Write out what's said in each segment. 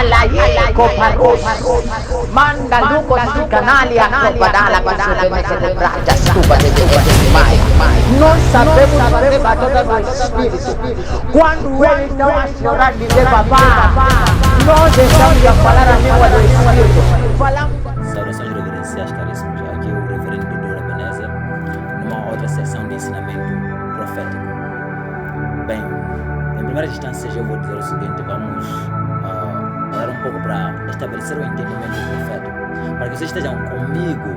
Malaye Coparos Manda Luco Canalia Badala Badala Brata Stupa de Nós sabemos a toda do Espírito. Quando ele não a chorar dizer papá, nós estamos a falar a língua do Espírito. Saudações reverenciais, caríssimos. Aqui é o reverendo Dr. Ebenezer, numa outra sessão de ensinamento profético. Bem, em primeira instância eu vou dizer o seguinte: vamos olhar um pouco para estabelecer o entendimento profético, para que vocês estejam comigo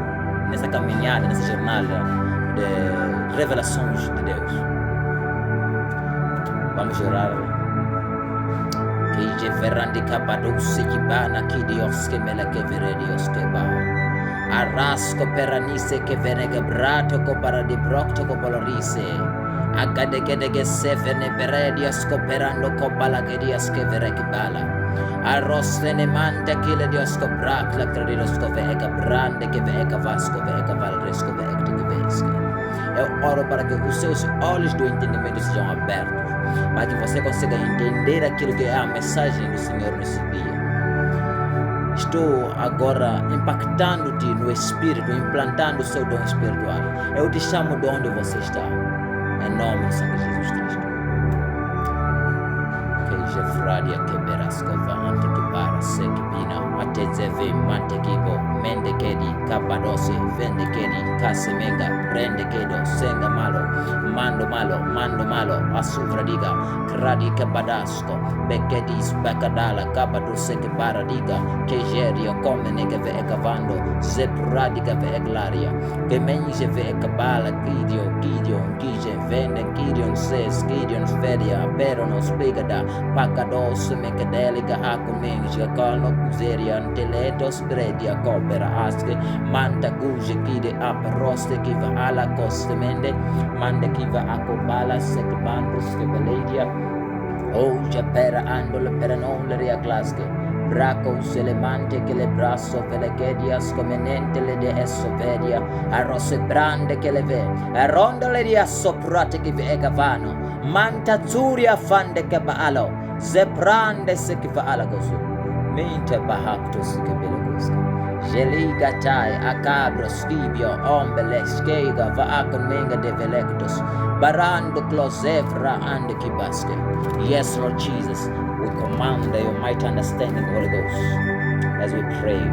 nessa caminhada, nessa jornada de revelações de Deus. Vamos orar. Que verandi capadoce que bana que Dios que mele que vere Dios que ba arrasco peranice que venega brato co para di brocto co polorise agade que se vene bere Dios co perando co bala que Dios que vere que bala arroz ne mante que le Dios co brac la credidos co vega brande que vega vasco vega valresco vega que vesca. Eu oro para que os seus olhos do entendimento sejam abertos, para que você consiga entender aquilo que é a mensagem do Senhor nesse dia. Estou agora impactando-te no Espírito, implantando o seu dom espiritual. Eu te chamo de onde você está, em nome do Senhor Jesus Cristo. Que Jefradia que berascova ante que para se que pina até zeve mante kibo mende kedi kapadose vende kedi kasemenga prende kedo senga malo mando malo asufradiga kradi que badasco bekedis bakadala kabadose que paradiga que gerio come nega ve cavando zepradiga ve eglaria que menje ve cabala gideon gije vende gideon ses gideon fedia pero nos pegada pakados mekadeliga akumenja kalno kuzerian teletos bredia copera aske manta guje kide aproste kiva ala costemende manda kiva akobala sekbandos ke beledia oja pera andole pera non le ria claske braco selemante che le brasso velekedias comenente le de esovedia arrose brande che le ve arondole dia soprate che ve egavano manta zuria fande che baalo zeprande se che va ala gosu mente bahactos che beloguska geliga tai acabro skibio ombele skega va akon menga de velectos barando closevra and kibaske. Yes, Lord Jesus, we command your mighty understanding, Holy Ghost, as we pray.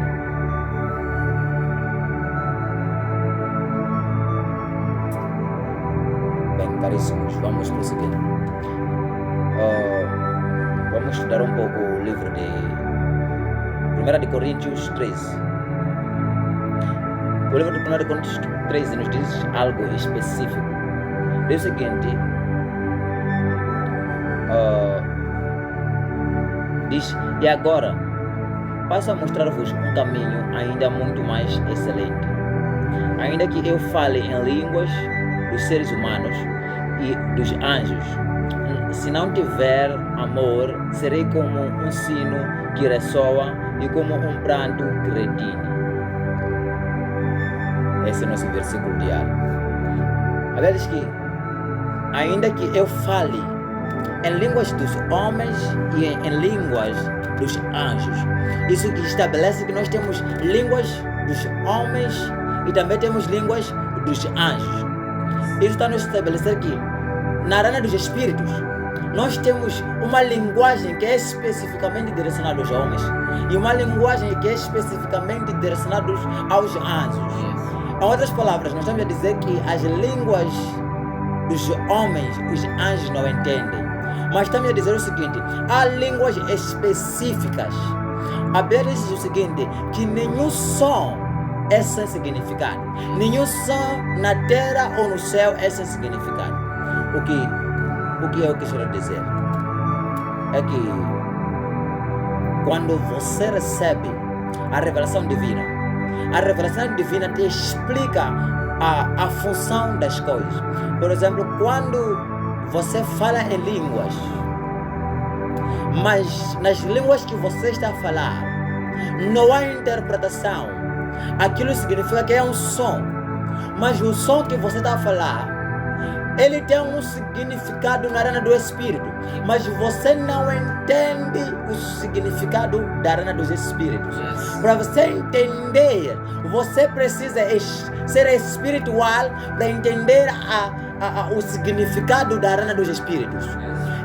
Bem, caríssimos, vamos prosseguir. Vamos estudar um pouco o livro de 1 de Coríntios 13. O livro de 1 de Coríntios 13 nos diz algo específico. Diz o seguinte: diz, e agora passo a mostrar-vos um caminho ainda muito mais excelente. Ainda que eu fale em línguas dos seres humanos e dos anjos, se não tiver amor, serei como um sino que ressoa e como um pranto que retine. Esse é o nosso versículo diário. A Bíblia diz que ainda que eu fale em línguas dos homens e em línguas dos anjos, isso que estabelece que nós temos línguas dos homens e também temos línguas dos anjos. Isso está nos estabelecer que na arena dos espíritos nós temos uma linguagem que é especificamente direcionada aos homens e uma linguagem que é especificamente direcionada aos anjos. Em outras palavras, nós estamos a dizer que as línguas dos homens, os anjos não entendem. Mas estamos a dizer o seguinte: há línguas específicas. A Bíblia diz o seguinte, que nenhum som é sem significado. Nenhum som na terra ou no céu é sem significado. O que eu quero dizer é que quando você recebe a revelação divina te explica a função das coisas. Por exemplo, quando você fala em línguas, mas nas línguas que você está a falar não há interpretação, aquilo significa que é um som, mas o som que você está a falar, ele tem um significado na arena do Espírito, mas você não entende o significado da arena dos espíritos. Para você entender, você precisa ser espiritual para entender o significado da arena dos espíritos.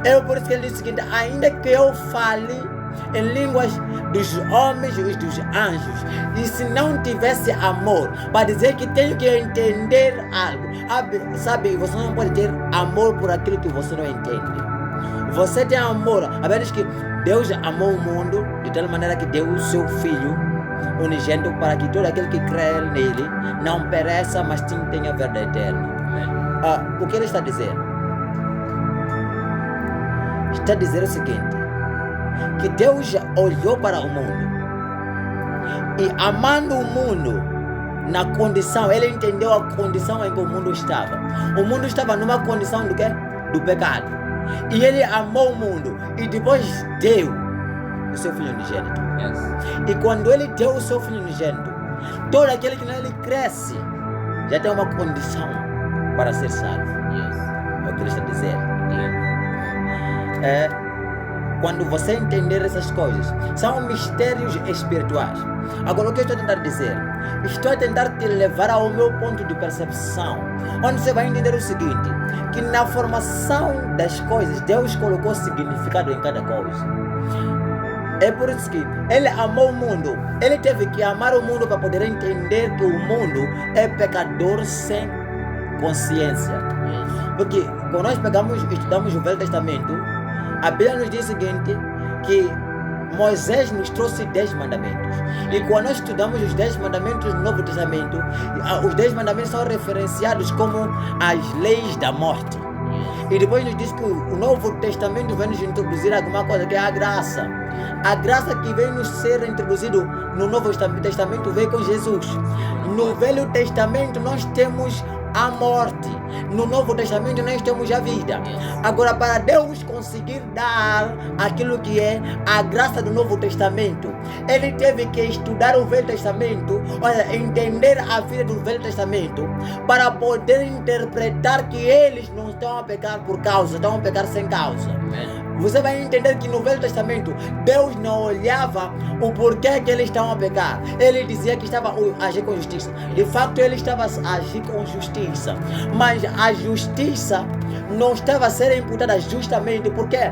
É por isso que ele diz o seguinte: ainda que eu fale em línguas dos homens e dos anjos, e se não tivesse amor, para dizer que tenho que entender algo, sabe, você não pode ter amor por aquilo que você não entende. Você tem amor, a Bíblia diz que Deus amou o mundo de tal maneira que deu o seu Filho unigênito para que todo aquele que crê nele não pereça, mas tenha a vida eterna. O que ele está dizendo? Está dizendo o seguinte: que Deus olhou para o mundo e, amando o mundo na condição, ele entendeu a condição em que o mundo estava. O mundo estava numa condição do quê? Do pecado. E ele amou o mundo e depois deu o seu Filho unigênito. E quando ele deu o seu Filho unigênito, todo aquele que nele cresce já tem uma condição para ser salvo. É o que ele está dizendo. Quando você entender essas coisas, são mistérios espirituais. Agora, o que eu estou a tentar dizer? Estou a tentar te levar ao meu ponto de percepção, onde você vai entender o seguinte: que na formação das coisas, Deus colocou significado em cada coisa. É por isso que ele amou o mundo. Ele teve que amar o mundo para poder entender que o mundo é pecador sem consciência. Porque quando nós estudamos o Velho Testamento, a Bíblia nos diz o seguinte: que Moisés nos trouxe 10 mandamentos. E quando nós estudamos os 10 mandamentos do Novo Testamento, os 10 mandamentos são referenciados como as leis da morte. E depois nos diz que o Novo Testamento vem nos introduzir alguma coisa que é a graça. A graça que vem nos ser introduzido no Novo Testamento veio com Jesus. No Velho Testamento nós temos a morte. No Novo Testamento nós temos a vida. Agora, para Deus conseguir dar aquilo que é a graça do Novo Testamento, ele teve que estudar o Velho Testamento, entender a vida do Velho Testamento, para poder interpretar que eles não estão a pecar por causa, estão a pecar sem causa. Você vai entender que no Velho Testamento Deus não olhava o porquê que eles estavam a pecar. Ele dizia que estava a agir com justiça. De facto, ele estava a agir com justiça. Mas a justiça não estava a ser imputada justamente porque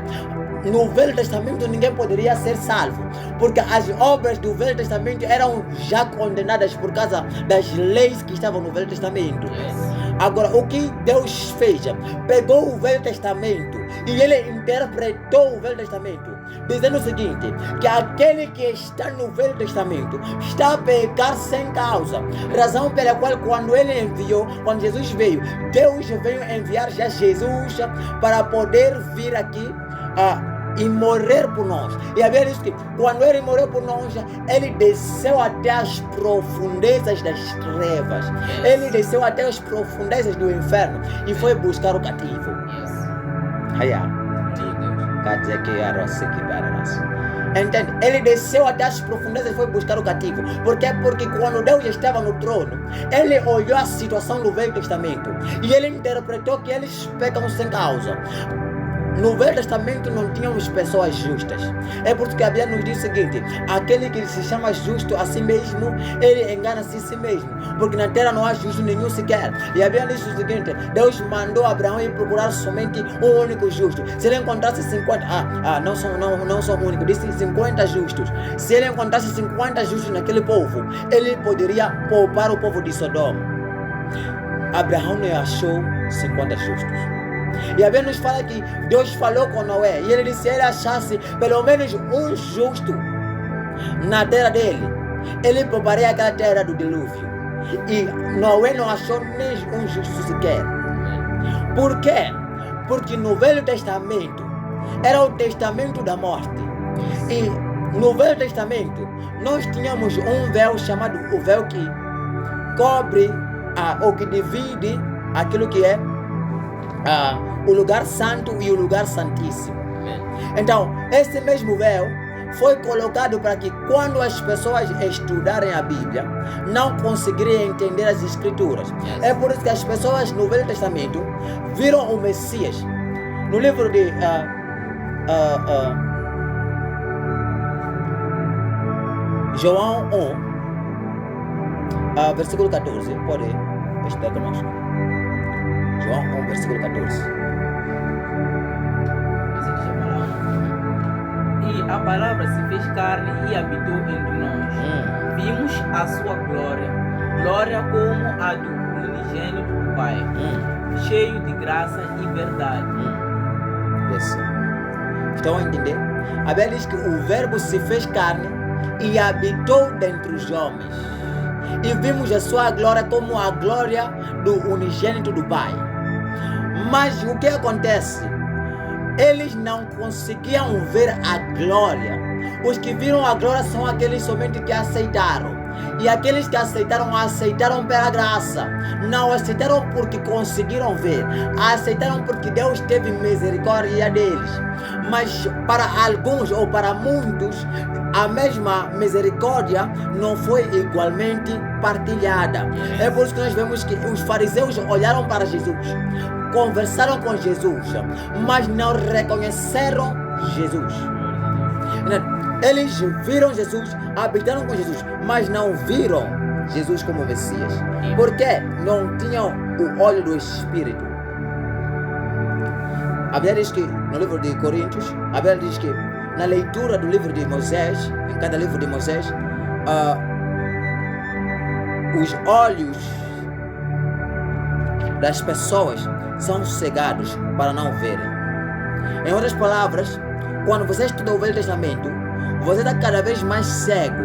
no Velho Testamento ninguém poderia ser salvo, porque as obras do Velho Testamento eram já condenadas por causa das leis que estavam no Velho Testamento. Agora, o que Deus fez? Pegou o Velho Testamento e ele interpretou o Velho Testamento, dizendo o seguinte: que aquele que está no Velho Testamento está a pecar sem causa. Razão pela qual, quando Jesus veio, Deus veio enviar já Jesus para poder vir aqui e morrer por nós. E a Bíblia diz que quando ele morreu por nós, ele desceu até as profundezas das trevas. Ele desceu até as profundezas do inferno e foi buscar o cativo. Entende? Ele desceu até as profundezas e foi buscar o cativo. Por quê? Porque quando Deus estava no trono, ele olhou a situação do Velho Testamento e ele interpretou que eles pecam sem causa. No Velho Testamento não tínhamos pessoas justas. É por isso que a Bíblia nos diz o seguinte: aquele que se chama justo a si mesmo, ele engana-se a si mesmo, porque na terra não há justo nenhum sequer. E a Bíblia diz o seguinte: Deus mandou Abraão ir procurar somente um único justo. Se ele encontrasse 50, não são únicos, disse 50 justos. Se ele encontrasse 50 justos naquele povo, ele poderia poupar o povo de Sodoma. Abraão não achou 50 justos. E a Bíblia nos fala que Deus falou com Noé e ele disse: se ele achasse pelo menos um justo na terra dele, ele pouparia aquela terra do dilúvio. E Noé não achou nem um justo sequer. Por quê? Porque no Velho Testamento era o testamento da morte. E no Velho Testamento nós tínhamos um véu chamado o véu que cobre ou que divide aquilo que é o lugar santo e o lugar santíssimo. Então, esse mesmo véu foi colocado para que quando as pessoas estudarem a Bíblia, não conseguiriam entender as Escrituras. É por isso que as pessoas no Velho Testamento viram o Messias. No livro de João 1, versículo 14. Pode estudar conosco. João 1, versículo 14. E a palavra se fez carne e habitou entre nós. Vimos a sua glória, glória como a do unigênito do Pai, cheio de graça e verdade. Yes. Estão a entender? A Bíblia diz que o verbo se fez carne e habitou dentre os homens. E vimos a sua glória como a glória do unigênito do Pai. Mas o que acontece? Eles não conseguiam ver a glória. Os que viram a glória são aqueles somente que aceitaram. E aqueles que aceitaram, aceitaram pela graça. Não aceitaram porque conseguiram ver. Aceitaram porque Deus teve misericórdia deles. Mas para alguns ou para muitos, a mesma misericórdia não foi igualmente partilhada. É por isso que nós vemos que os fariseus olharam para Jesus, conversaram com Jesus, mas não reconheceram Jesus. Eles viram Jesus, habitaram com Jesus, mas não viram Jesus como Messias. Porque não tinham o olho do Espírito. A Bíblia diz que no livro de Coríntios, a Bíblia diz que na leitura do livro de Moisés, em cada livro de Moisés, os olhos das pessoas são cegados para não verem. Em outras palavras, quando você estuda o Velho Testamento, você está cada vez mais cego.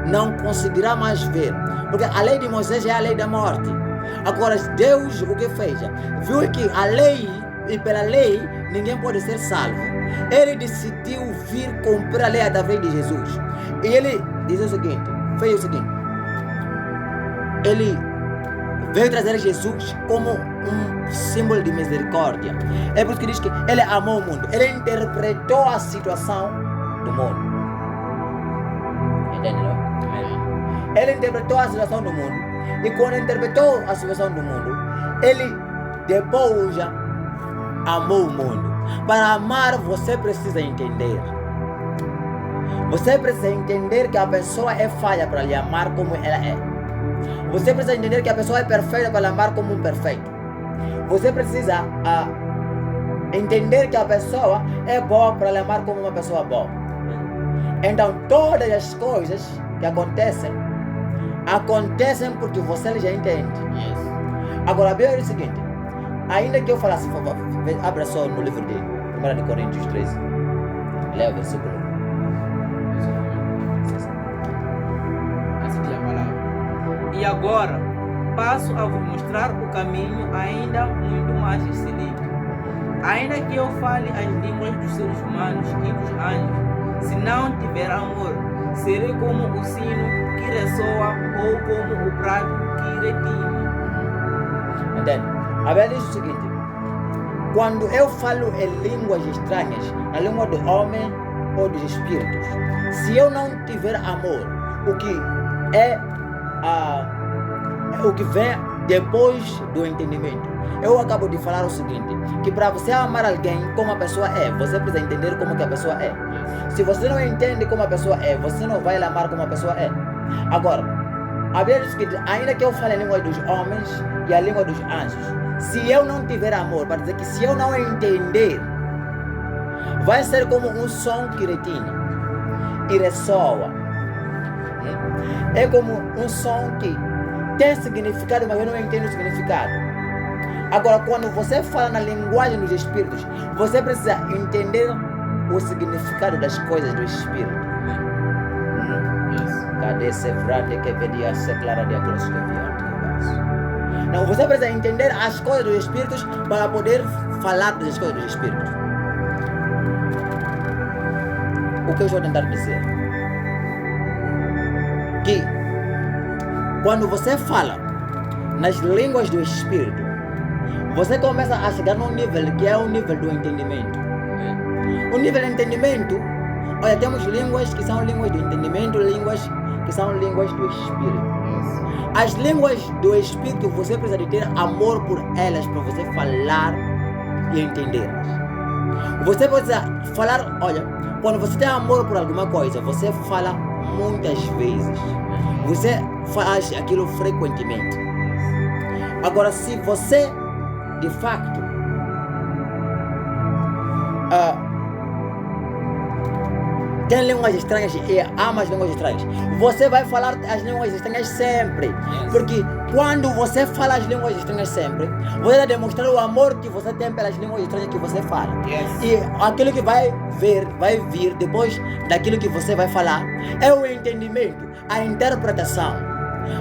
Não conseguirá mais ver. Porque a lei de Moisés é a lei da morte. Agora, Deus o que fez? Viu que a lei, e pela lei, ninguém pode ser salvo. Ele decidiu vir cumprir a lei através de Jesus. E ele diz o seguinte, fez o seguinte. Ele veio trazer Jesus como um símbolo de misericórdia. É por isso que diz que ele amou o mundo. Ele interpretou a situação do mundo. Entendeu? Ele interpretou a situação do mundo. E quando interpretou a situação do mundo, ele depois amou o mundo. Para amar, você precisa entender. Você precisa entender que a pessoa é falha para lhe amar como ela é. Você precisa entender que a pessoa é perfeita para lhe amar como um perfeito. Você precisa entender que a pessoa é boa para lhe amar como uma pessoa boa. Então, todas as coisas que acontecem porque você já entende. Agora, a Bíblia é o seguinte. Ainda que eu falasse, abra só no livro de 1 Coríntios 13. Leia o versículo. Assim diz a palavra. E agora, passo a vos mostrar o caminho ainda muito mais excelente. Ainda que eu fale as línguas dos seres humanos e dos anjos, se não tiver amor, serei como o sino que ressoa ou como o prato que retine. Entende? A Bíblia diz o seguinte. Quando eu falo em línguas estranhas, na língua do homem ou dos espíritos, se eu não tiver amor, o que vem depois do entendimento. Eu acabo de falar o seguinte, que para você amar alguém como a pessoa é, você precisa entender como que a pessoa é. Se você não entende como a pessoa é, você não vai amar como a pessoa é. Agora, a Bíblia diz que ainda que eu fale a língua dos homens e a língua dos anjos, se eu não tiver amor, para dizer que se eu não entender, vai ser como um som que retine e ressoa. É como um som que tem significado, mas eu não entendo o significado. Agora, quando você fala na linguagem dos espíritos, você precisa entender o significado das coisas do espírito. Cadê esse frade que veio a ser clara de aglos que vier? Não, você precisa entender as coisas dos espíritos para poder falar das coisas dos espíritos. O que eu estou tentando dizer? Que quando você fala nas línguas do espírito, você começa a chegar num nível que é o nível do entendimento. O nível de entendimento, olha, temos línguas que são línguas do entendimento, línguas que são línguas do espírito. As línguas do espírito, você precisa de ter amor por elas para você falar e entendê-las. Você precisa falar, olha, quando você tem amor por alguma coisa, você fala muitas vezes. Você faz aquilo frequentemente. Agora, se você, de facto, tem línguas estranhas e ama as línguas estranhas, você vai falar as línguas estranhas sempre. Porque quando você fala as línguas estranhas sempre, você vai demonstrar o amor que você tem pelas línguas estranhas que você fala. E aquilo que vai vir depois daquilo que você vai falar é o entendimento, a interpretação.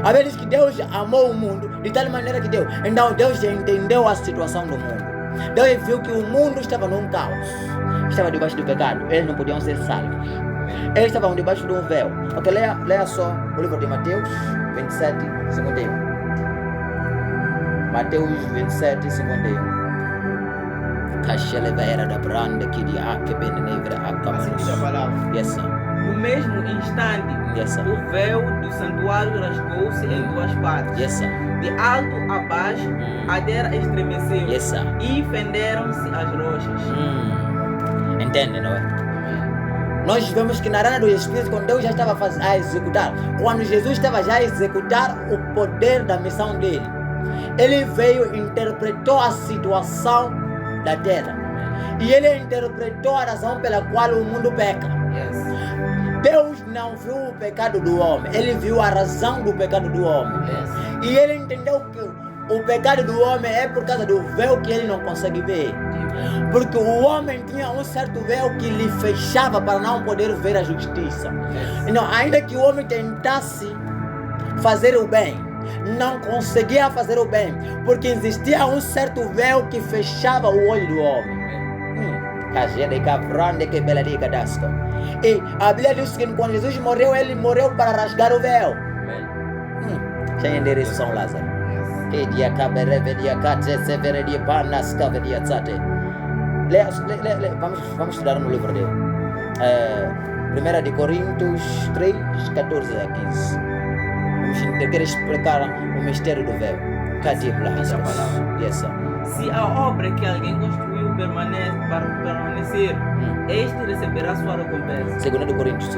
A vezes que Deus amou o mundo de tal maneira que deu. Então Deus entendeu a situação do mundo. Deus viu que o mundo estava num caos. Estava debaixo do pecado. Eles não podiam ser salvos. Eles estavam debaixo de um véu. Ok, leia só o livro de Mateus 27, 51. Mateus 27, 51. Assim diz a palavra. Yes, sir. No mesmo instante, Yes, sir. o véu do santuário rasgou-se em duas partes. Yes, sir. De alto a baixo, a terra estremeceu. Yes, sir. E fenderam-se as rochas. Entende, não é? Nós vemos que na arena do Espírito, quando Deus já estava a executar, quando Jesus estava já a executar o poder da missão dele, ele veio e interpretou a situação da terra. E ele interpretou a razão pela qual o mundo peca. Deus não viu o pecado do homem, ele viu a razão do pecado do homem. E ele entendeu que o pecado do homem é por causa do véu que ele não consegue ver. Porque o homem tinha um certo véu que lhe fechava para não poder ver a justiça. Então, ainda que o homem tentasse fazer o bem, não conseguia fazer o bem, porque existia um certo véu que fechava o olho do homem. E a Bíblia diz que quando Jesus morreu, ele morreu para rasgar o véu. Sem endereço São Lázaro. Vamos estudar no livro dele. 1 de Coríntios 3, 14 a 15. Eu quero explicar o mistério do véu. Yes, sir. Se a obra que alguém construiu permanecer, este receberá sua recompensa. 2 de Coríntios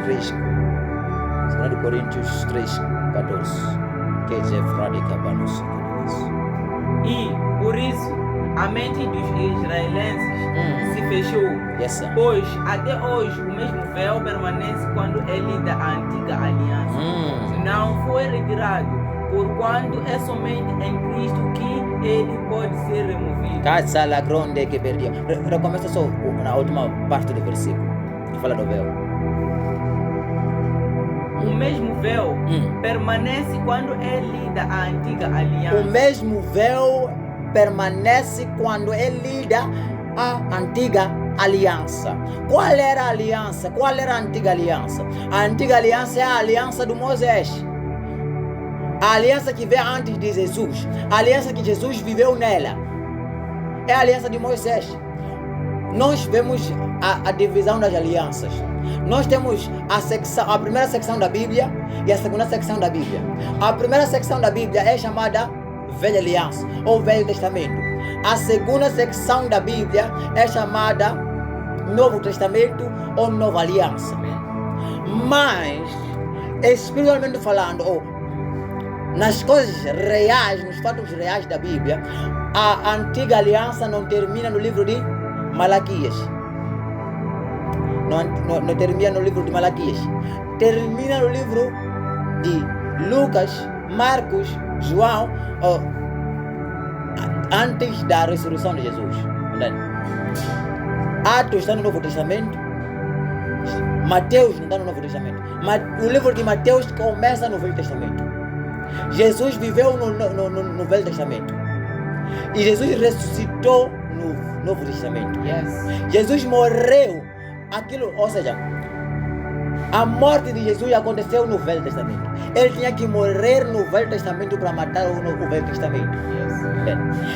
3. 2 de Coríntios 3, 14. Que é E, por isso, a mente dos israelenses se fechou. Yes, sir. Pois, até hoje, o mesmo véu permanece quando é lida a antiga aliança. Não foi retirado, porquanto é somente em Cristo que ele pode ser removido. Recomeça só na última parte do versículo, que fala do véu. O mesmo véu permanece quando é lida a antiga aliança. O mesmo véu permanece quando é lida a antiga aliança. Qual era a aliança? Qual era a antiga aliança? A antiga aliança é a aliança do Moisés. A aliança que veio antes de Jesus. A aliança que Jesus viveu nela. É a aliança de Moisés. Nós vemos a divisão das alianças. Nós temos a primeira secção da Bíblia e a segunda secção da Bíblia. A primeira secção da Bíblia é chamada Velha Aliança ou Velho Testamento. A segunda secção da Bíblia é chamada Novo Testamento ou Nova Aliança. Mas, espiritualmente falando, ou nas coisas reais, nos fatos reais da Bíblia, a antiga aliança não termina no livro de Malaquias. Não termina no livro de Malaquias. Termina no livro de Lucas, Marcos, João, antes da ressurreição de Jesus. Atos está no Novo Testamento. Mateus não está no Novo Testamento. O livro de Mateus começa no Velho Testamento. Jesus viveu no Velho Testamento. E Jesus ressuscitou no Novo Testamento. Jesus morreu. Ou seja, a morte de Jesus aconteceu no Velho Testamento. Ele tinha que morrer no Velho Testamento para matar o Velho Testamento.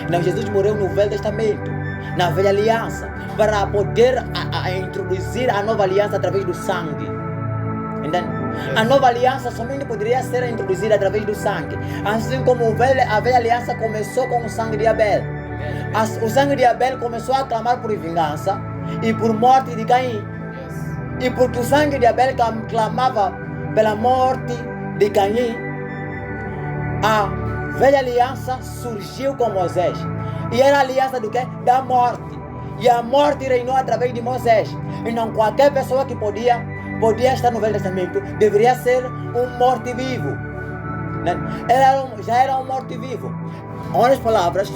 Então Jesus morreu no Velho Testamento, na Velha Aliança, para poder introduzir a Nova Aliança através do sangue. Entende? A Nova Aliança somente poderia ser introduzida através do sangue. Assim como a Velha Aliança começou com o sangue de Abel. O sangue de Abel começou a clamar por vingança e por morte de Caim. E porque o sangue de Abel clamava pela morte de Caim, a velha aliança surgiu com Moisés. E era a aliança do quê? Da morte. E a morte reinou através de Moisés. E não qualquer pessoa que podia estar no Velho Testamento deveria ser um morto-vivo. Já era um morto-vivo. Em outras palavras,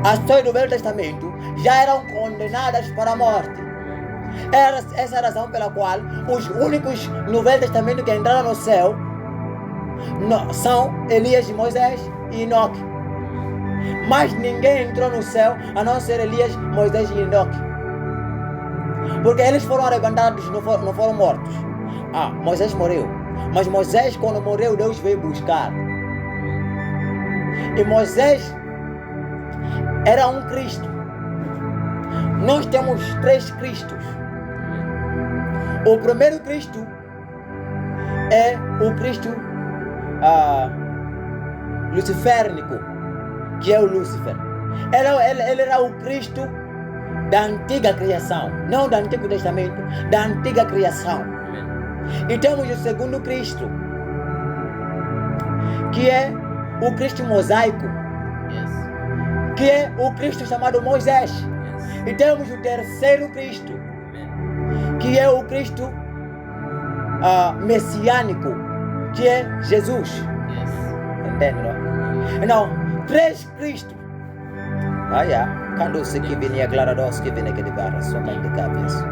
as pessoas do Velho Testamento já eram condenadas para a morte. Essa é a razão pela qual os únicos no Velho Testamento que entraram no céu são Elias, Moisés e Enoque. Mas ninguém entrou no céu a não ser Elias, Moisés e Enoque. Porque eles foram arrebatados, não foram mortos. Moisés morreu. Mas Moisés, quando morreu, Deus veio buscar. E Moisés era um Cristo. Nós temos 3 Cristos. O primeiro Cristo é o Cristo luciférnico, que é o Lúcifer. Ele era o Cristo da antiga criação, não do Antigo Testamento, da antiga criação. E temos o segundo Cristo, que é o Cristo mosaico, que é o Cristo chamado Moisés. E temos o terceiro Cristo, que é o Cristo messiânico, que é Jesus. Entende, não? Então, 3 Cristos. Quando se que vem a Glarados, que vem aqui de barra, somente de cabeça.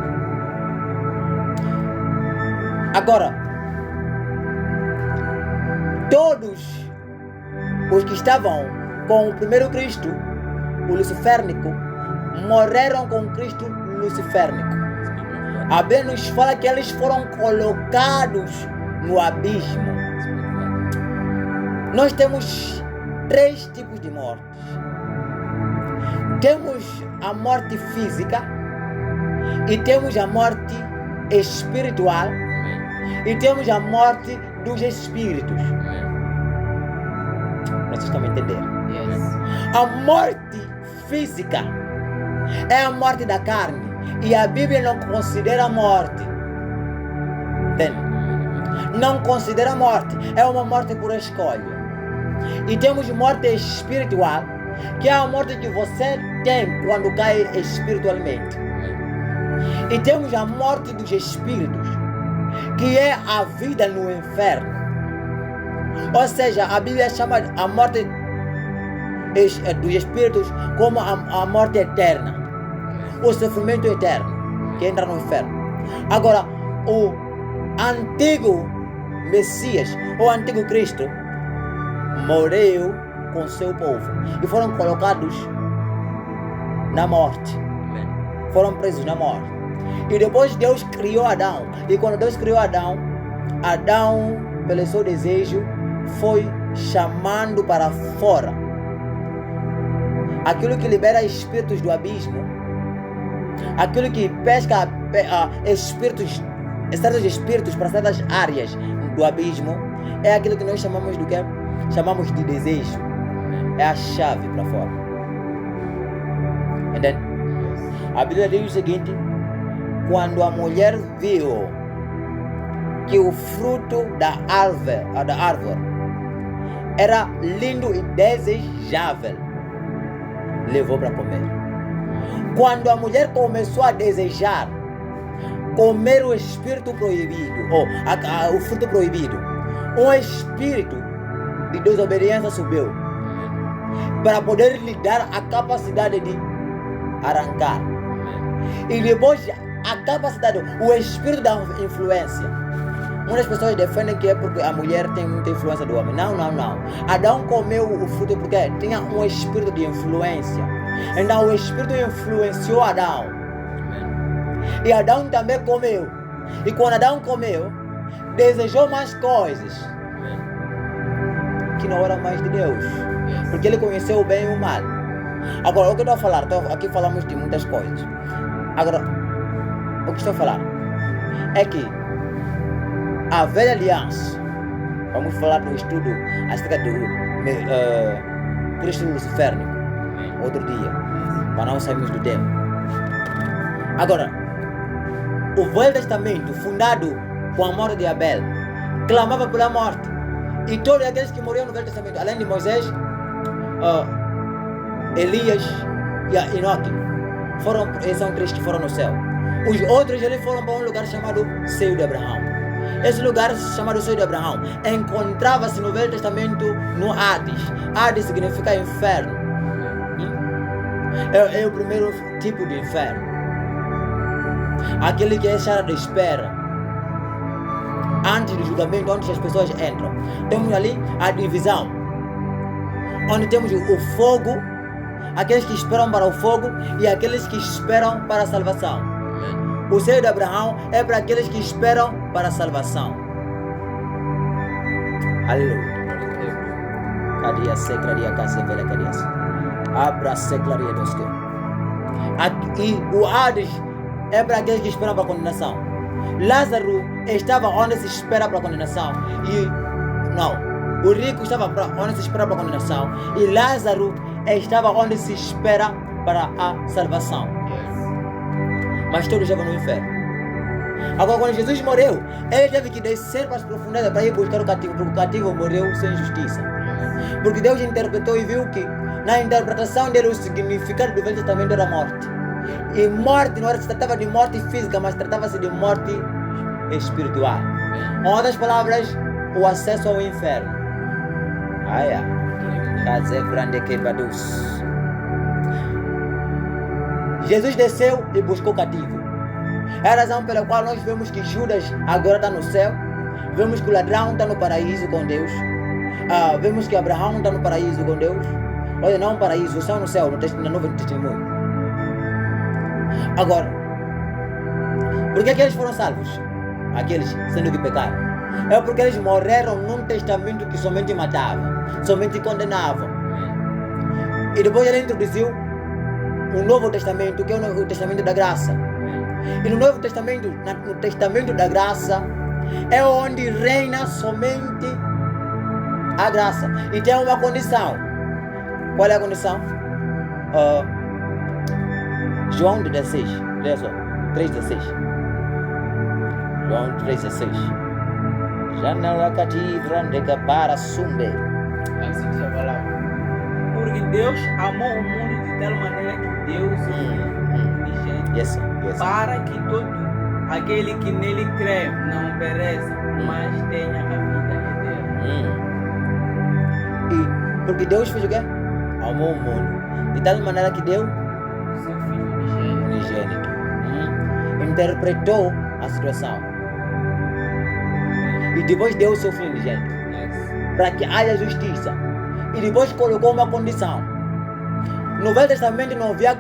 Agora, todos os que estavam com o primeiro Cristo, o luciférnico, morreram com Cristo luciférnico. A Bíblia nos fala que eles foram colocados no abismo. Nós temos 3 tipos de mortes. Temos a morte física, e temos a morte espiritual, e temos a morte dos espíritos. Vocês estão me entendendo? A morte física é a morte da carne, e a Bíblia não considera morte. Entende? Não considera morte, é uma morte por escolha. E temos morte espiritual, que é a morte que você tem quando cai espiritualmente. E temos a morte dos espíritos, que é a vida no inferno. Ou seja, a Bíblia chama a morte dos espíritos como a morte eterna, o sofrimento eterno, que entra no inferno. Agora, o antigo Messias, o antigo Cristo, morreu com seu povo e foram colocados na morte. Foram presos na morte. E depois Deus criou Adão. E quando Deus criou Adão, pelo seu desejo, foi chamando para fora aquilo que libera espíritos do abismo, aquilo que pesca espíritos, certos espíritos para certas áreas do abismo. É aquilo que nós chamamos do que? Chamamos de desejo. É a chave para fora. Entende? A Bíblia diz o seguinte: quando a mulher viu que o fruto da árvore era lindo e desejável, levou para comer. Quando a mulher começou a desejar comer o espírito proibido, o fruto proibido, um espírito de desobediência subiu para poder lhe dar a capacidade de arrancar. E depois a capacidade, o espírito da influência. Muitas pessoas defendem que é porque a mulher tem muita influência do homem. Não. Adão comeu o fruto porque tinha um espírito de influência. Então o espírito influenciou Adão. E Adão também comeu. E quando Adão comeu, desejou mais coisas que não eram mais de Deus, porque ele conheceu o bem e o mal. Agora, o que eu estou a falar, aqui falamos de muitas coisas. Agora, o que estou a falar é que a velha aliança, vamos falar no estudo acerca do Cristo luciférnico outro dia, para não sairmos do tema. Agora, o Velho Testamento, fundado com a morte de Abel, clamava pela morte. E todos aqueles que morreram no Velho Testamento, além de Moisés, Elias e Enoque, são três que foram no céu. Os outros eles foram para um lugar chamado Seio de Abraão. Esse lugar chamado Seio de Abraão encontrava-se no Velho Testamento no Hades. Hades significa inferno. É o primeiro tipo de inferno. Aquele que é sala de espera. Antes do julgamento, onde as pessoas entram. Temos ali a divisão. Onde temos o fogo, aqueles que esperam para o fogo e aqueles que esperam para a salvação. O seio de Abraão é para aqueles que esperam para a salvação. Aleluia. Cadia seclaria casa velha cadia. Abra seclaria dos que. E o Hades é para aqueles que esperam para a condenação. Lázaro estava onde se espera para a condenação. O rico estava onde se espera para a condenação. E Lázaro estava onde se espera para a salvação. Mas todos estavam no inferno. Agora, quando Jesus morreu, ele teve que descer para as profundezas para ir buscar o cativo, porque o cativo morreu sem justiça. Porque Deus interpretou e viu que, na interpretação dele, o significado do Velho Testamento era morte. E morte não se tratava de morte física, mas tratava-se de morte espiritual. Em outras palavras, o acesso ao inferno. Jesus desceu e buscou o cativo. É a razão pela qual nós vemos que Judas agora está no céu. Vemos que o ladrão está no paraíso com Deus. Vemos que Abraão está no paraíso com Deus. Olha, não no paraíso, só no céu, no Novo Testemunho. Agora, por que eles foram salvos? Aqueles sendo que pecaram. É porque eles morreram num testamento que somente matava, somente condenava. E depois ele introduziu o Novo Testamento, que é o Testamento da Graça. E no Novo Testamento, no Testamento da Graça, é onde reina somente a graça. E tem uma condição. Qual é a condição? João 16, olha só, 3,16. João 3,16. Janela cativa, nega para sumbe. Assim diz a palavra. Porque Deus amou o mundo de tal maneira que deu o seu Filho unigênito, Yes. para que todo aquele que nele crê não pereça, mas tenha a vida eterna. E porque Deus fez o quê? Amou o mundo de tal maneira que deu Seu Filho unigênito. Interpretou a situação e depois deu o seu filho unigênito para que haja justiça. E depois colocou uma condição. No Velho Testamento não tinha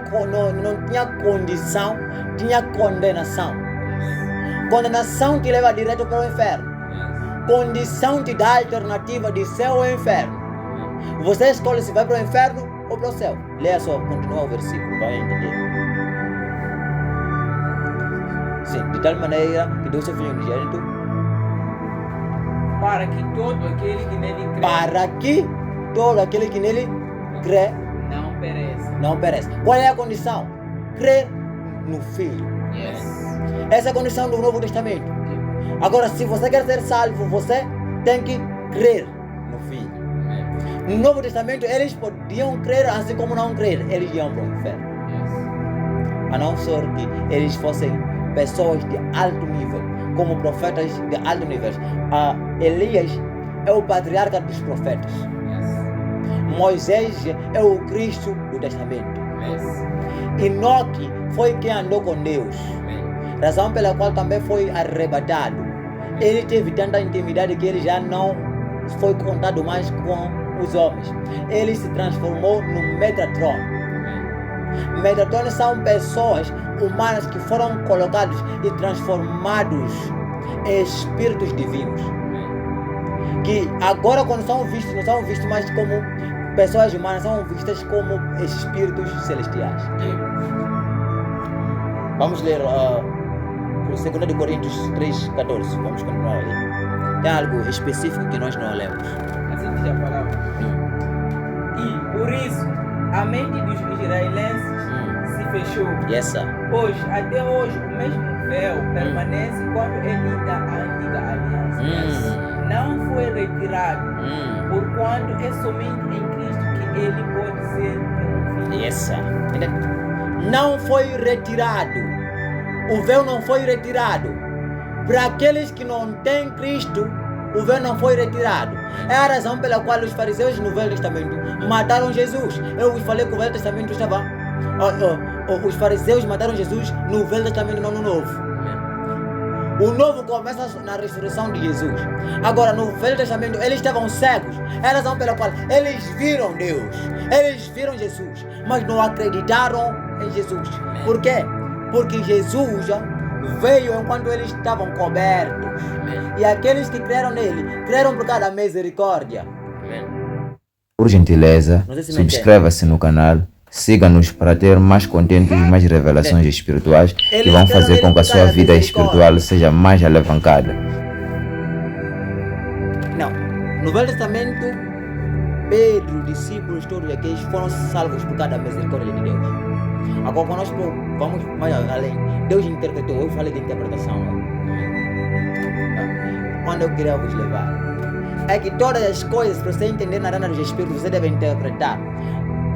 condição, tinha condenação. Condenação te leva direto para o inferno. Condição te dá a alternativa de céu ou inferno. Você escolhe se vai para o inferno ou para o céu. Leia só, continua o versículo, vai entender. Sim, de tal maneira que deu seu filho unigênito Para que todo aquele que nele crê para que todo aquele que nele crê não pereça. não pereça. Qual é a condição? Crer no Filho. Essa é a condição do Novo Testamento. Agora, se você quer ser salvo, você tem que crer no Filho. No Novo Testamento, eles podiam crer assim como não crer. Eles iam para o inferno. A não ser que eles fossem pessoas de alto nível, como profetas de alto nível. Elias é o patriarca dos profetas. Moisés é o Cristo do Testamento. Enoque foi quem andou com Deus, razão pela qual também foi arrebatado. Ele teve tanta intimidade que ele já não foi contado mais com os homens. Ele se transformou no Metatron. Metatron são pessoas humanas que foram colocados e transformados em espíritos divinos, que agora quando são vistos, não são vistos mais como pessoas humanas, são vistas como espíritos celestiais. Vamos ler 2 Coríntios 3,14. Vamos continuar ali. Tem algo específico que nós não lemos. Assim diz a palavra. E por isso a mente dos israelenses se fechou. Yes, sir. Até hoje, o mesmo véu permanece quando ele dá a antiga aliança. Não foi retirado, porquanto é somente em Cristo que ele pode ser removido. Yes, sir. Não foi retirado. O véu não foi retirado. Para aqueles que não têm Cristo, o véu não foi retirado. É a razão pela qual os fariseus no Velho Testamento mataram Jesus. Eu vos falei que o Velho Testamento estava... os fariseus mataram Jesus no Velho Testamento, não no Novo. O Novo começa na ressurreição de Jesus. Agora, no Velho Testamento, eles estavam cegos. É a razão pela qual eles viram Deus. Eles viram Jesus, mas não acreditaram em Jesus. Por quê? Porque Jesus veio enquanto eles estavam cobertos. E aqueles que creram nele, creram por causa da misericórdia. Por gentileza, subscreva-se no canal, siga-nos para ter mais conteúdos e mais revelações espirituais que vão fazer com que a sua vida espiritual seja mais alavancada. Não, no Velho Testamento, Pedro, discípulos, todos aqueles foram salvos por causa da misericórdia de Deus. Agora, quando nós vamos mais além, Deus interpretou. Eu falei de interpretação. Quando eu queria vos levar, é que todas as coisas, para você entender na arena dos espíritos, você deve interpretar.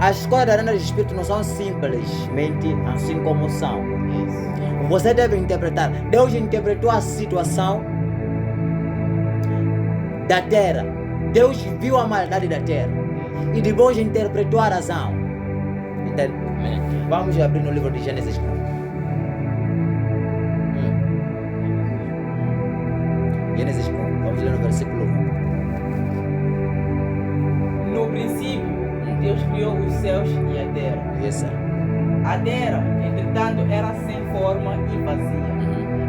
As coisas da arena dos espíritos não são simplesmente assim como são. Você deve interpretar. Deus interpretou a situação da terra. Deus viu a maldade da terra e depois interpretou a razão. Entende? Vamos abrir no livro de Gênesis 1. Gênesis 1, vamos ler no versículo 1. No princípio, Deus criou os céus e a terra. Yes, a terra, entretanto, era sem forma e vazia.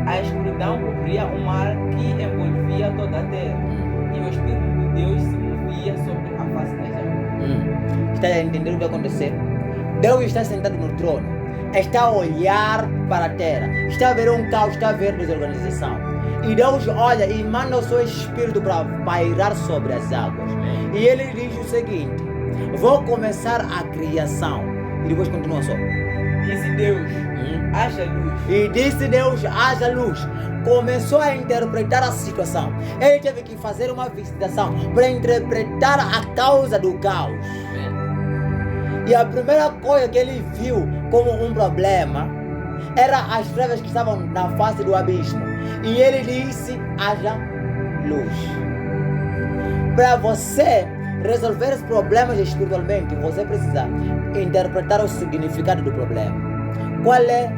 A escuridão cobria o mar que envolvia toda a terra. E o Espírito de Deus se movia sobre a face das águas. Está a entender o que vai acontecer? Deus está sentado no trono, está a olhar para a terra, está a ver um caos, está a ver desorganização. E Deus olha e manda o seu Espírito para pairar sobre as águas. E ele diz o seguinte: vou começar a criação. E depois continua só. Disse Deus, haja luz. E disse Deus, haja luz. Começou a interpretar a situação. Ele teve que fazer uma visitação para interpretar a causa do caos. E a primeira coisa que ele viu como um problema era as trevas que estavam na face do abismo. E ele disse, haja luz. Para você resolver os problemas espiritualmente, você precisa interpretar o significado do problema. Qual é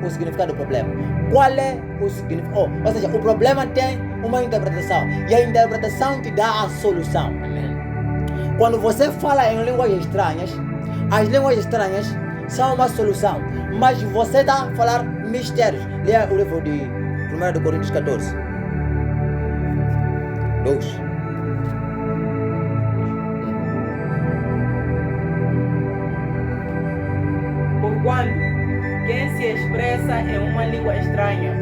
o significado do problema? Qual é o significado? Ou seja, o problema tem uma interpretação e a interpretação te dá a solução. Quando você fala em línguas estranhas, as línguas estranhas são uma solução, mas você está a falar mistérios. Leia o livro de 1 Coríntios 14. 2. Porquanto, quem se expressa em uma língua estranha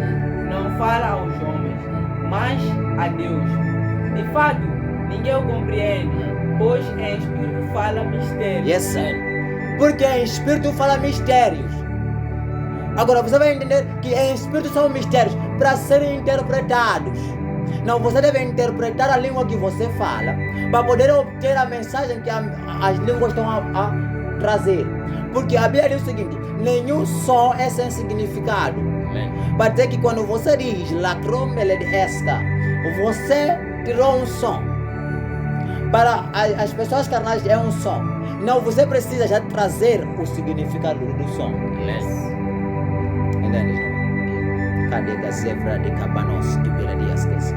não fala aos homens, mas a Deus. De fato, ninguém o compreende, pois em espírito fala mistérios. Yes, sir. Porque em espírito fala mistérios. Agora você vai entender que em espírito são mistérios para serem interpretados. Não, você deve interpretar a língua que você fala para poder obter a mensagem que as línguas estão a trazer. Porque a Bíblia diz o seguinte: nenhum som é sem significado. Para dizer que quando você diz lacromele de esta, você tirou um som. Para as pessoas carnais é um som. Não, você precisa já trazer o significado do som. Entende? Cadê a zebra de cabanos que beira de asques?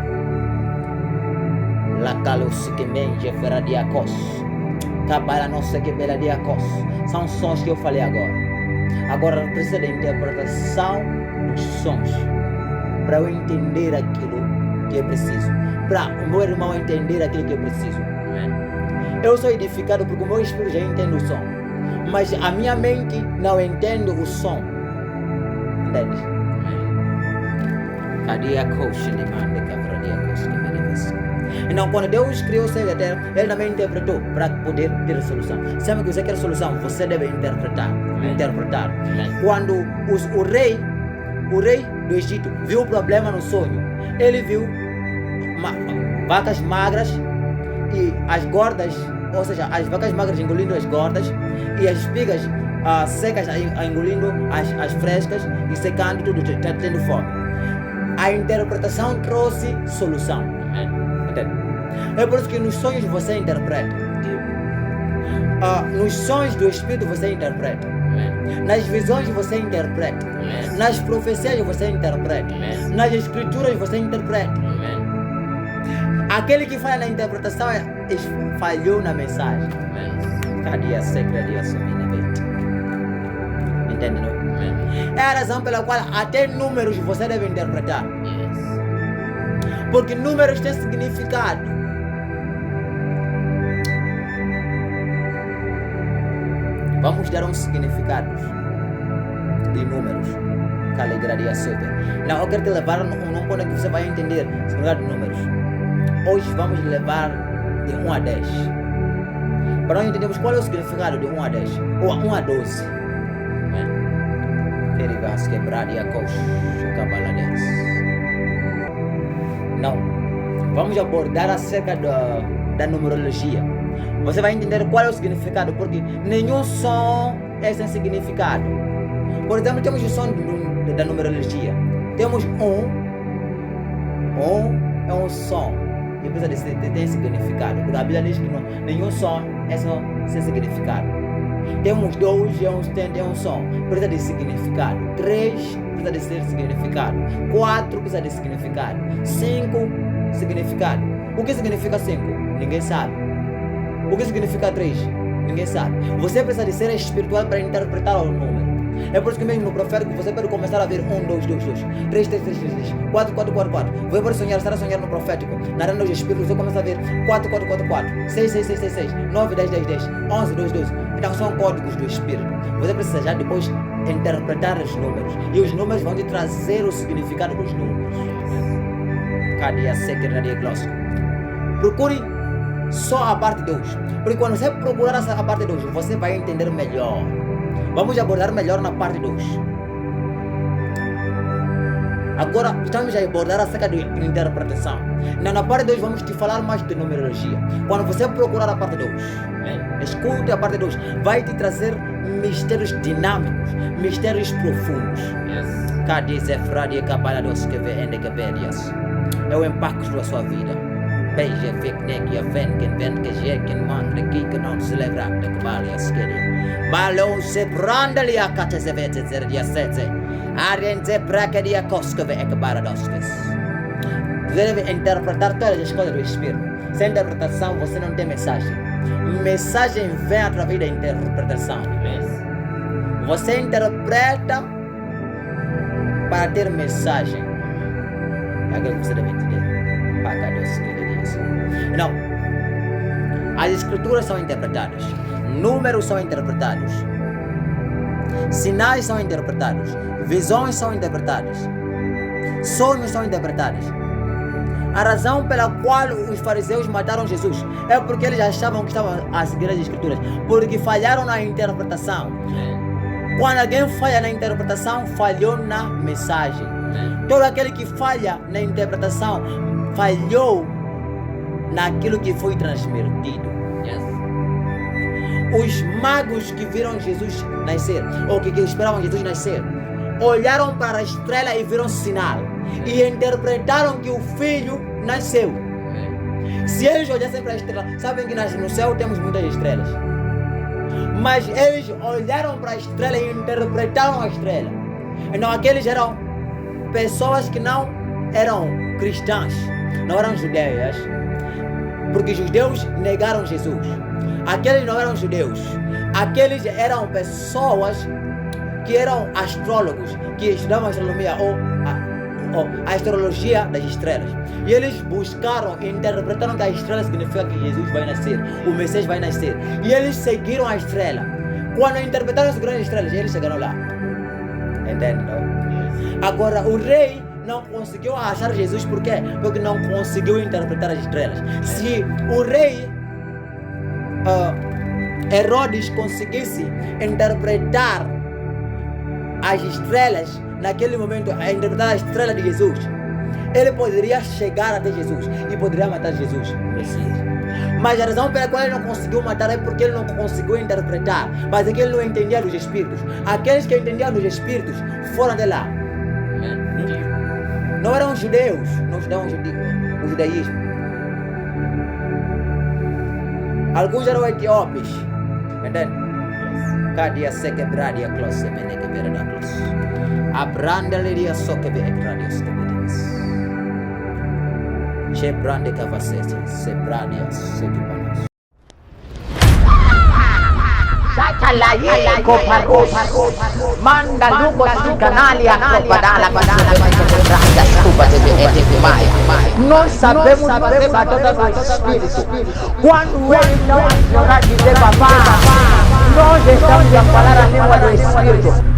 Lacalos que menja fera de acos. Cabalanos que beira de acos. São sons que eu falei agora. Agora precisa de interpretação dos sons para eu entender aquilo que é preciso. Para o meu irmão entender aquilo que é preciso. Eu sou edificado porque o meu espírito já entende o som, mas a minha mente não entende o som. Entende? Então, quando Deus criou o céu e a terra, Ele também interpretou para poder ter a solução. Sempre que você quer a solução, você deve interpretar. Quando o rei do Egito viu o problema no sonho. Ele viu vacas magras e as gordas, ou seja, as vacas magras engolindo as gordas e as espigas secas engolindo as frescas e secando tudo, tendo fome. A interpretação trouxe solução. Entende? É por isso que nos sonhos você interpreta. Nos sonhos do Espírito você interpreta. Nas visões você interpreta. Nas profecias você interpreta. Nas escrituras você interpreta. Aquele que falha na interpretação falhou na mensagem. Cadê a secretaria? Entende? É a razão pela qual até números você deve interpretar. Porque números têm significado. Vamos dar um significado de números que alegraria super. Não, eu quero te levar num ponto que você vai entender o significado de números. Hoje vamos levar de 1 a 10. Para nós entendermos qual é o significado de 1 a 10 ou 1 a 12. Ele vai se quebrar e a coxa não. Vamos abordar acerca da numerologia. Você vai entender qual é o significado, porque nenhum som é sem significado. Por exemplo, temos o som da numerologia. Temos um é um som e precisa ter significado, porque a Bíblia diz que nenhum som é só sem significado. Temos 2 tem um som, precisa de significado. 3 precisa de ser significado. 4 precisa de significado. 5 significado. O que significa 5? Ninguém sabe. O que significa 3? Ninguém sabe. Você precisa de ser espiritual para interpretar o número. É por isso que mesmo no profético você pode começar a ver 1, 2, 2, 2, 3, 3, 3, 3, 3, 4, 4, 4, 4. Você pode sonhar, estar a sonhar no profético. Na renda dos espíritos você começa a ver 4, 4, 4, 4, 6, 6, 6, 6, 6, 9, 10, 10, 10, 11, 2, 2. Então são códigos do espírito. Você precisa já depois interpretar os números. E os números vão te trazer o significado dos números. Cadê a secretaria glóssica? Procure só a parte 2. Porque quando você procurar a parte 2, você vai entender melhor. Vamos abordar melhor na parte 2. Agora estamos a abordar acerca de interpretação. Na parte 2 vamos te falar mais de numerologia. Quando você procurar a parte 2, escute a parte 2. Vai te trazer mistérios dinâmicos, mistérios profundos. Cadê Zefradia Cabalados que vê endecabérias? É o impacto da sua vida. Beija, Feknegia, Venken, Venkejeken, Mandre, que não se lembra da Cabalias Kenia. Balão se brandalia a Catesevete, Zerdia Sete. Ariente Bracadia Coscove e Cabaladoskes. Você deve interpretar todas as coisas do Espírito. Sem interpretação você não tem mensagem. Mensagem vem através da interpretação. Você interpreta para ter mensagem. É aquilo que você deve entender. Não. As escrituras são interpretadas. Números são interpretados. Sinais são interpretados. Visões são interpretadas. Sonhos são interpretados. A razão pela qual os fariseus mataram Jesus é porque eles achavam que estavam a seguir as escrituras, porque falharam na interpretação. Quando alguém falha na interpretação, falhou na mensagem. Todo aquele que falha na interpretação falhou naquilo que foi transmitido. Os magos que viram Jesus nascer, ou que esperavam Jesus nascer, olharam para a estrela e viram sinal, e interpretaram que o filho nasceu. Se eles olhassem para a estrela, sabem que no céu temos muitas estrelas, mas eles olharam para a estrela e interpretaram a estrela. Então aqueles eram pessoas que não eram cristãs, não eram judeias, porque os judeus negaram Jesus. Aqueles não eram judeus, aqueles eram pessoas que eram astrólogos, que estudavam astronomia ou a astrologia das estrelas. E eles buscaram e interpretaram que a estrela significa que Jesus vai nascer, o Messias vai nascer. E eles seguiram a estrela. Quando interpretaram as grandes estrelas, eles chegaram lá. Entende? Agora, o rei não conseguiu achar Jesus, por quê? Porque não conseguiu interpretar as estrelas. Se o rei Herodes conseguisse interpretar as estrelas naquele momento, a interpretar a estrela de Jesus, ele poderia chegar até Jesus e poderia matar Jesus. Mas a razão pela qual ele não conseguiu matar é porque ele não conseguiu interpretar. Mas é que ele não entendia dos espíritos. Aqueles que entendiam dos espíritos foram de lá. Não eram judeus, não estudavam o judaísmo. Alguns eram etíopes. Entende? Kadia seke bradia close meneke verda close. Abranda leria soke be ekradios comedies. Che brande cavacete, se bradia seke panos. Satalaye koparo manda luko sikanalia badala braja stupa de Maia. Nós sabemos fazer batata do Espírito. Quando ele não acionar dizer papá, nós estamos a falar a língua do Espírito.